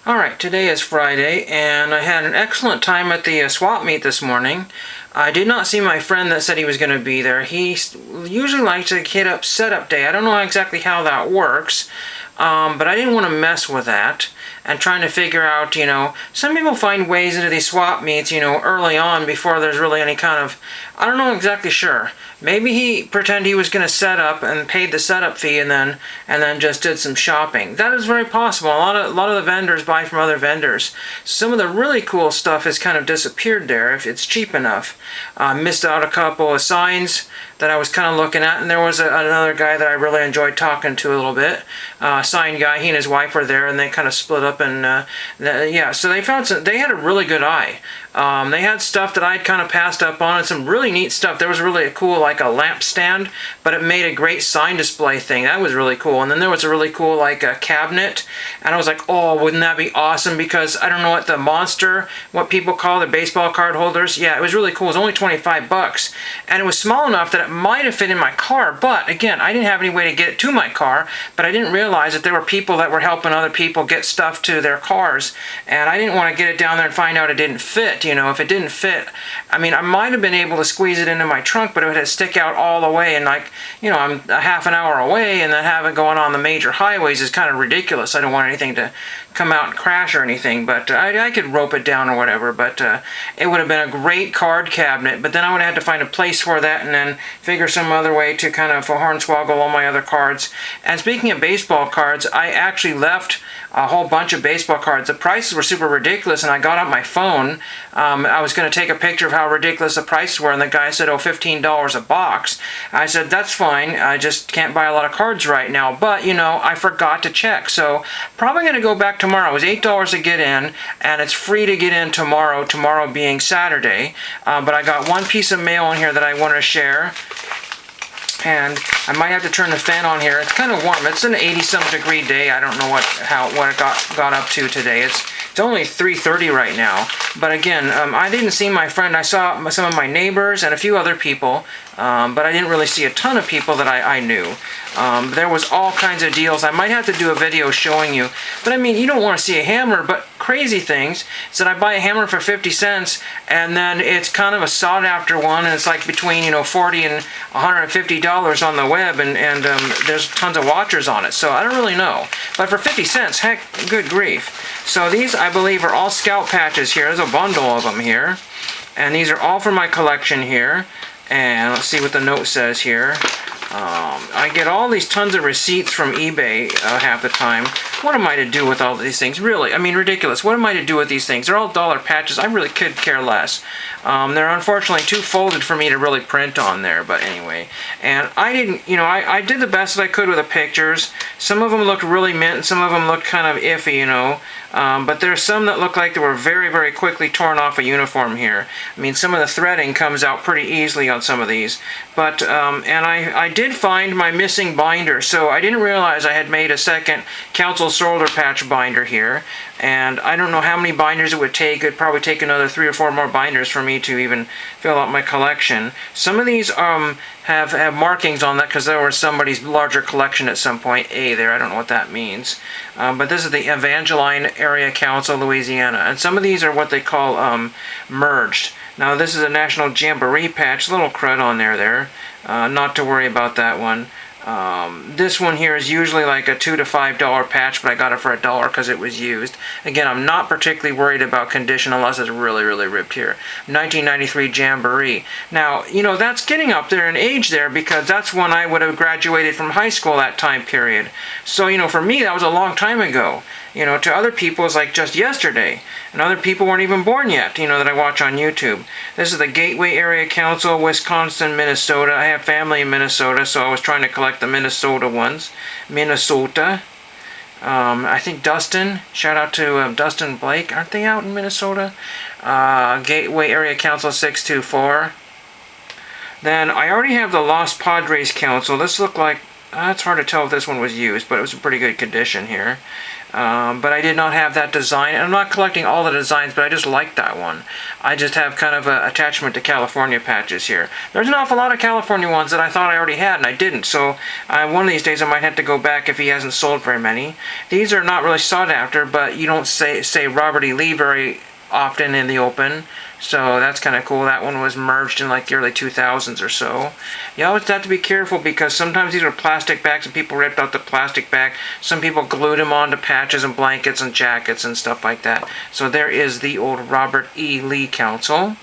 Alright, today is Friday, and I had an excellent time at the swap meet this morning. I did not see my friend that said he was going to be there. He usually likes to hit up setup day. I don't know exactly how that works, but I didn't want to mess with that. And trying to figure out, some people find ways into these swap meets, early on before there's really any kind of, I don't know exactly sure. Maybe he pretended he was going to set up and paid the setup fee and then just did some shopping. That is very possible. A lot of the vendors buy from other vendors. Some of the really cool stuff has kind of disappeared there if it's cheap enough. Missed out a couple of signs that I was kind of looking at, and there was another guy that I really enjoyed talking to a little bit. Sign guy, he and his wife were there, and they kind of split up, and yeah, so they found they had a really good eye. They had stuff that I'd kind of passed up on, and some really neat stuff. There was really a cool, like a lamp stand, but it made a great sign display thing. That was really cool. And then there was a really cool, like a cabinet, and I was like, oh, wouldn't that be awesome? Because I don't know what the monster, what people call the baseball card holders. Yeah, it was really cool. It was only 25 bucks, and it was small enough that it might have fit in my car. But again, I didn't have any way to get it to my car, but I didn't realize that there were people that were helping other people get stuff to their cars, and I didn't want to get it down there and find out it didn't fit. If it didn't fit, I mean, I might have been able to squeeze it into my trunk, but it would have to stick out all the way, and like, I'm a half an hour away, and then have it going on the major highways is kind of ridiculous. I don't want anything to come out and crash or anything, but I could rope it down or whatever, but it would have been a great card cabinet, but then I would have had to find a place for that and then figure some other way to kind of hornswoggle all my other cards. And speaking of baseball cards, I actually left a whole bunch of baseball cards. The prices were super ridiculous, and I got out my phone. I was going to take a picture of how ridiculous the prices were, and the guy said, oh, $15 a box. I said, that's fine. I just can't buy a lot of cards right now. But, I forgot to check. So probably going to go back tomorrow. It was $8 to get in, and it's free to get in tomorrow being Saturday. But I got one piece of mail in here that I want to share. And I might have to turn the fan on here. It's kind of warm. It's an 80-some degree day. I don't know what it got up to today. It's only 3:30 right now. But again, I didn't see my friend. I saw some of my neighbors and a few other people, but I didn't really see a ton of people that I knew. There was all kinds of deals. I might have to do a video showing you. But I mean, you don't want to see a hammer, but crazy things is that I buy a hammer for 50 cents, and then it's kind of a sought-after one, and it's like between, $40 and $150 on the web, and there's tons of watchers on it, so I don't really know. But for 50 cents, heck, good grief. So these, I believe, are all scalp patches here. There's a bundle of them here, and these are all for my collection here. And let's see what the note says here. I get all these tons of receipts from eBay half the time. What am I to do with all these things? Really, I mean, ridiculous. What am I to do with these things? They're all dollar patches. I really could care less. They're unfortunately too folded for me to really print on there, but anyway. And I didn't, I did the best that I could with the pictures. Some of them looked really mint, and some of them looked kind of iffy, but there's some that look like they were very, very quickly torn off a uniform here. I mean, some of the threading comes out pretty easily on some of these. But, and I did find my missing binder, so I didn't realize I had made a second Council shoulder patch binder here. And I don't know how many binders it would take. It'd probably take another 3 or 4 more binders for me to even fill out my collection. Some of these have markings on that because there was somebody's larger collection at some point. There, I don't know what that means. But this is the Evangeline Area Council, Louisiana. And some of these are what they call merged. Now this is a National Jamboree patch, little crud on there. Not to worry about that one. This one here is usually like a $2 to $5 patch, but I got it for $1 because it was used. Again, I'm not particularly worried about condition unless it's really, really ripped here. 1993 Jamboree. Now, that's getting up there in age there because that's when I would have graduated from high school that time period. So, for me, that was a long time ago. To other people, it's like just yesterday. And other people weren't even born yet, that I watch on YouTube. This is the Gateway Area Council, Wisconsin, Minnesota. I have family in Minnesota, so I was trying to collect the Minnesota ones. Minnesota. I think Dustin. Shout out to Dustin Blake. Aren't they out in Minnesota? Gateway Area Council 624. Then I already have the Los Padres Council. This looked like... it's hard to tell if this one was used, but it was in pretty good condition here. but I did not have that design. And I'm not collecting all the designs, but I just like that one. I just have kind of an attachment to California patches here. There's an awful lot of California ones that I thought I already had, and I didn't. So one of these days I might have to go back if he hasn't sold very many. These are not really sought after, but you don't say Robert E. Lee very often in the open. So that's kind of cool. That one was merged in like the early 2000s or so. You always have to be careful because sometimes these are plastic bags and people ripped out the plastic bag. Some people glued them onto patches and blankets and jackets and stuff like that. So there is the old Robert E. Lee Council.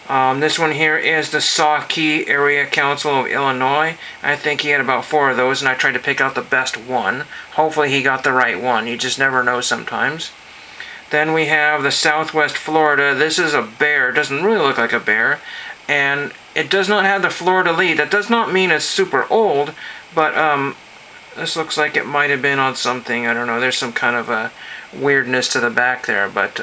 This one here is the Saukee Area Council of Illinois. I think he had about 4 of those, and I tried to pick out the best one. Hopefully he got the right one. You just never know sometimes. Then we have the Southwest Florida. This is a bear. It doesn't really look like a bear. And it does not have the Florida lead. That does not mean it's super old, but this looks like it might have been on something. I don't know. There's some kind of a weirdness to the back there, but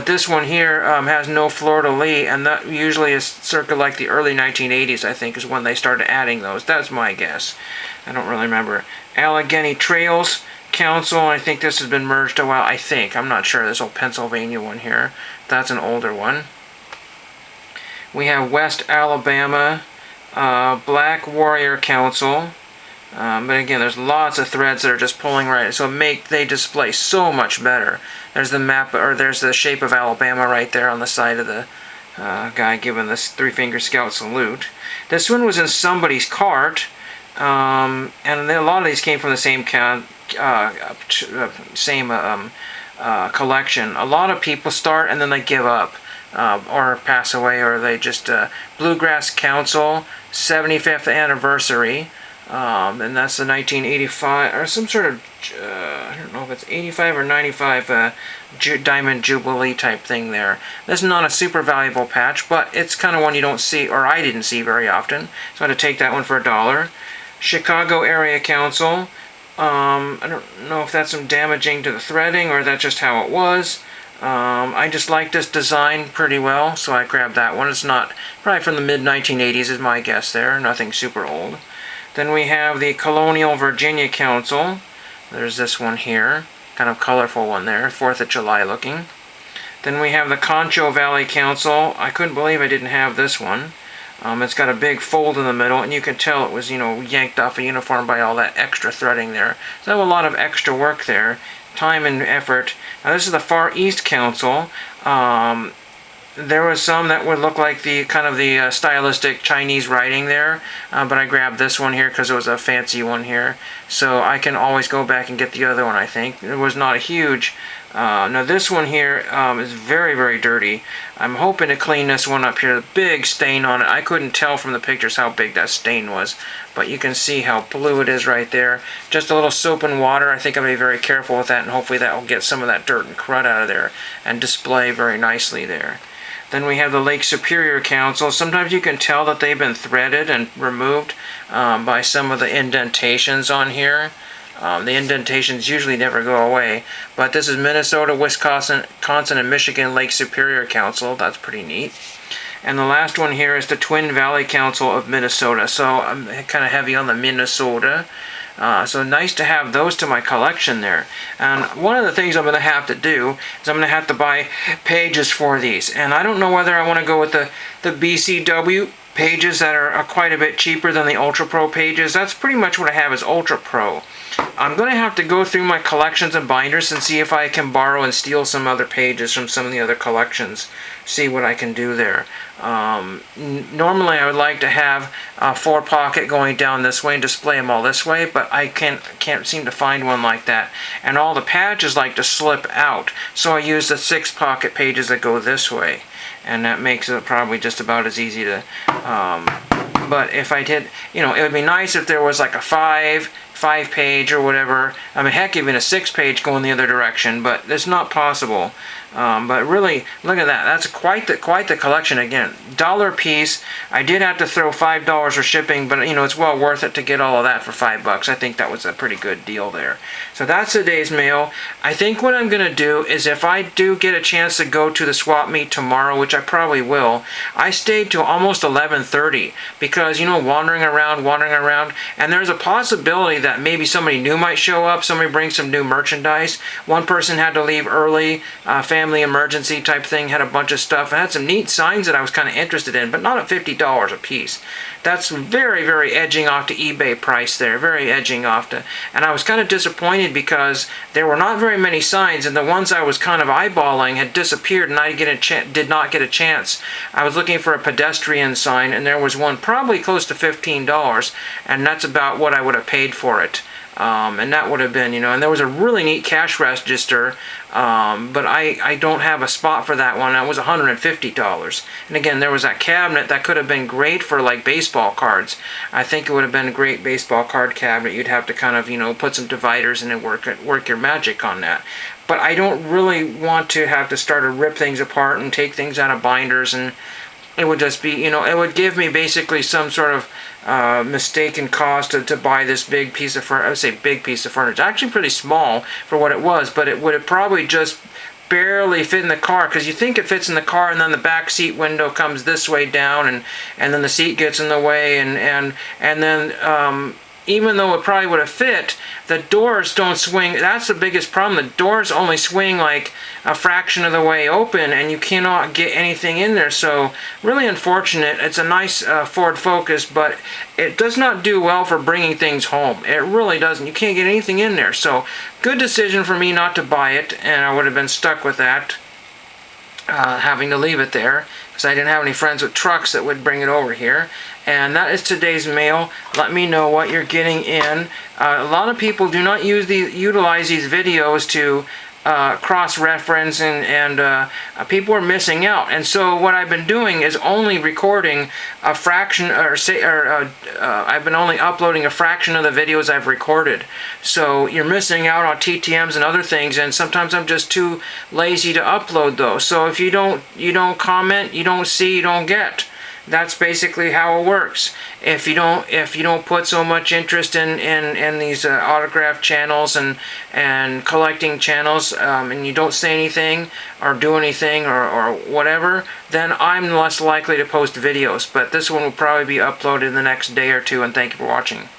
this one here has no fleur-de-lis, and that usually is circa like the early 1980s, I think, is when they started adding those. That's my guess. I don't really remember. Allegheny Trails Council, I think this has been merged a while. I think. I'm not sure. This old Pennsylvania one here. That's an older one. We have West Alabama Black Warrior Council. But again, there's lots of threads that are just pulling right, so they display so much better. There's the map, or there's the shape of Alabama right there on the side of the guy giving this 3-finger scout salute. This one was in somebody's cart, and a lot of these came from the same collection. A lot of people start and then they give up, or pass away, or they just Bluegrass Council 75th anniversary. And that's the 1985, or some sort of, I don't know if it's 85 or 95 Diamond Jubilee type thing there. This is not a super valuable patch, but it's kind of one you don't see, or I didn't see very often, so I had to take that one for $1. Chicago Area Council. I don't know if that's some damaging to the threading, or that's just how it was. I just like this design pretty well, so I grabbed that one. It's not, probably from the mid-1980s is my guess there, nothing super old. Then we have the Colonial Virginia Council. There's this one here, kind of colorful one there, 4th of July looking. Then we have the Concho Valley Council. I couldn't believe I didn't have this one. It's got a big fold in the middle, and you can tell it was, yanked off a uniform by all that extra threading there. So a lot of extra work there, time and effort. Now this is the Far East Council. There was some that would look like the kind of the stylistic Chinese writing there, but I grabbed this one here because it was a fancy one here. So I can always go back and get the other one, I think. It was not a huge... now this one here is very, very dirty. I'm hoping to clean this one up here. The big stain on it. I couldn't tell from the pictures how big that stain was, but you can see how blue it is right there. Just a little soap and water. I think I'm going to be very careful with that, and hopefully that will get some of that dirt and crud out of there and display very nicely there. Then we have the Lake Superior Council. Sometimes you can tell that they've been threaded and removed by some of the indentations on here. The indentations usually never go away. But this is Minnesota, Wisconsin, and Michigan Lake Superior Council. That's pretty neat. And the last one here is the Twin Valley Council of Minnesota. So I'm kind of heavy on the Minnesota. So nice to have those to my collection there. And one of the things I'm going to have to do is I'm going to have to buy pages for these. And I don't know whether I want to go with the BCW pages that are quite a bit cheaper than the Ultra Pro pages. That's pretty much what I have is Ultra Pro. I'm going to have to go through my collections and binders and see if I can borrow and steal some other pages from some of the other collections. See what I can do there. Normally I would like to have a 4-pocket going down this way and display them all this way, but I can't seem to find one like that. And all the patches like to slip out, so I use the 6-pocket pages that go this way. And that makes it probably just about as easy to... but if I did, it would be nice if there was like a 5-page or whatever. I mean, heck, even a 6-page going the other direction, but it's not possible. But really, look at that. That's quite the collection. Again, $1 piece. I did have to throw $5 for shipping, but it's well worth it to get all of that for $5. I think that was a pretty good deal there. So that's today's mail. I think what I'm going to do is, if I do get a chance to go to the swap meet tomorrow, which I probably will, I stayed till almost 11:30 because wandering around, and there's a possibility that that maybe somebody new might show up, somebody brings some new merchandise. One person had to leave early, family emergency type thing, had a bunch of stuff. I had some neat signs that I was kind of interested in, but not at $50 a piece. That's very, very edging off to eBay price there, very edging off to, and I was kind of disappointed because there were not very many signs, and the ones I was kind of eyeballing had disappeared, and I did not get a chance. I was looking for a pedestrian sign, and there was one probably close to $15, and that's about what I would have paid for it. And that would have been, and there was a really neat cash register, but I don't have a spot for that one. That was $150. And again, there was that cabinet that could have been great for like baseball cards. I think it would have been a great baseball card cabinet. You'd have to kind of, put some dividers in and work your magic on that. But I don't really want to have to start to rip things apart and take things out of binders, and it would just be, it would give me basically some sort of mistaken cost to buy this big piece of furniture. I would say big piece of furniture. Actually pretty small for what it was, but it would have probably just barely fit in the car, because you think it fits in the car, and then the back seat window comes this way down, and then the seat gets in the way, and then even though it probably would have fit, the doors don't swing. That's the biggest problem. The doors only swing like a fraction of the way open, and you cannot get anything in there. So really unfortunate. It's a nice Ford Focus, but it does not do well for bringing things home. It really doesn't. You can't get anything in there. So good decision for me not to buy it, and I would have been stuck with that, having to leave it there, because I didn't have any friends with trucks that would bring it over here. And that is today's mail. Let me know what you're getting in. A lot of people do not utilize these videos to cross-reference, and people are missing out. And so what I've been doing is only recording a fraction, I've been only uploading a fraction of the videos I've recorded. So you're missing out on TTMs and other things, and sometimes I'm just too lazy to upload those. So if you don't comment, you don't see, you don't get. That's basically how it works. If you don't put so much interest in these autograph channels and collecting channels, and you don't say anything or do anything or whatever, then I'm less likely to post videos. But this one will probably be uploaded in the next day or two, and thank you for watching.